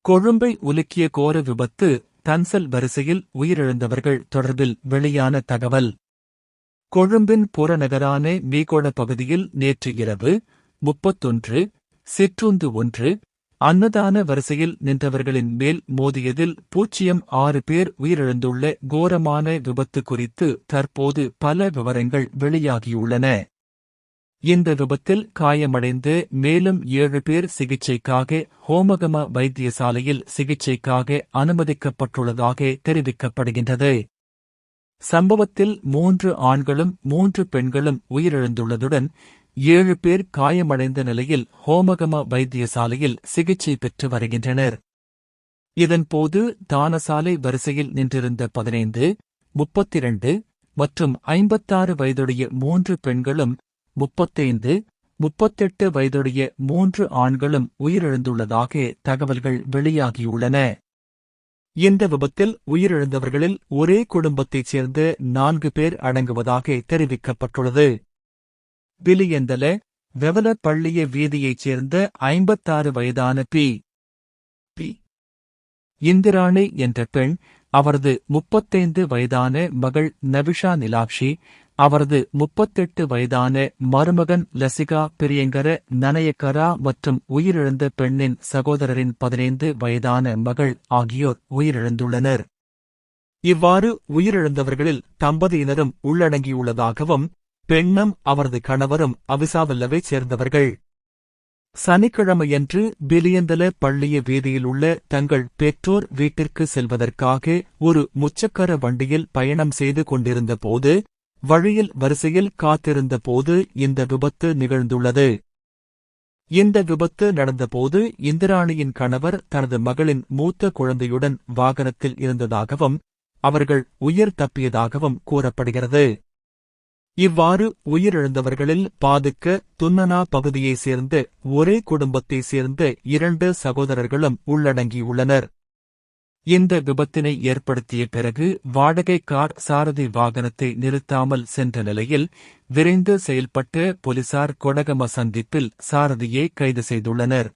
கொழும்பை உலுக்கிய கோர விபத்து தன்சல் வரிசையில் உயிரிழந்தவர்கள் தொடர்பில் வெளியான தகவல். கொழும்பின் புறநகரான மீகொட பகுதியில் நேற்று இரவு 31 சிற்றுந்து ஒன்று அன்னதான வரிசையில் நின்றவர்களின் மேல் மோதியதில் 06 பேர் உயிரிழந்துள்ள கோரமான விபத்து குறித்து தற்போது பல விவரங்கள் வெளியாகியுள்ளன. இந்த விபத்தில் காயமடைந்து மேலும் 7 பேர் சிகிச்சைக்காக ஹோமகம வைத்தியசாலையில் சிகிச்சைக்காக அனுமதிக்கப்பட்டுள்ளதாக தெரிவிக்கப்படுகின்றது. சம்பவத்தில் 3 ஆண்களும் 3 பெண்களும் உயிரிழந்துள்ளதுடன் 7 பேர் காயமடைந்த நிலையில் ஹோமகம வைத்தியசாலையில் சிகிச்சை பெற்று வருகின்றனர். இதன்போது தானசாலை வரிசையில் நின்றிருந்த 15, 32 மற்றும் 56 வயதுடைய 3 பெண்களும் 35, 38 வயதுடைய 3 ஆண்களும் உயிரிழந்துள்ளதாக தகவல்கள் வெளியாகியுள்ளன. இந்த விபத்தில் உயிரிழந்தவர்களில் ஒரே குடும்பத்தைச் சேர்ந்த 4 பேர் அடங்குவதாக தெரிவிக்கப்பட்டுள்ளது. பிலியந்தல வெவல பள்ளிய வீதியைச் சேர்ந்த 56 வயதான பி. இந்திராணி என்ற பெண், அவரது 35 வயதான மகள் நவிஷா நிலாக்ஷி, அவரது 38 வயதான மருமகன் லசிகா பிரியங்கர நனயக்கரா மற்றும் உயிரிழந்த பெண்ணின் சகோதரரின் 15 வயதான மகள் ஆகியோர் உயிரிழந்துள்ளனர். இவ்வாறு உயிரிழந்தவர்களில் தம்பதியினரும் உள்ளடங்கியுள்ளதாகவும் பெண்ணும் அவரது கணவரும் அவிசாவல்லவைச் சேர்ந்தவர்கள். சனிக்கிழமையன்று பிலியந்தல பள்ளிய வீதியிலுள்ள தங்கள் பெற்றோர் வீட்டிற்கு செல்வதற்காக ஒரு முச்சக்கர வண்டியில் பயணம் செய்து கொண்டிருந்த போது வழியில் வரிசையில் காத்திருந்த போது இந்த விபத்து நிகழ்ந்துள்ளது. இந்த விபத்து நடந்தபோது இந்திராணியின் கணவர் தனது மகளின் மூத்த குழந்தையுடன் வாகனத்தில் இருந்ததாகவும் அவர்கள் உயிர் தப்பியதாகவும் கூறப்படுகிறது. இவ்வாறு உயிரிழந்தவர்களில் பாதுக்க துன்னனா பகுதியைச் சேர்ந்த ஒரே குடும்பத்தைச் சேர்ந்த 2 சகோதரர்களும் உள்ளடங்கியுள்ளனர். இந்த விபத்தினை ஏற்படுத்திய பிறகு வாடகை கார் சாரதி வாகனத்தை நிறுத்தாமல் சென்ற நிலையில் விரைந்து செயல்பட்ட போலீசார் கொடகம சந்திப்பில் சாரதியை கைது செய்துள்ளனர்.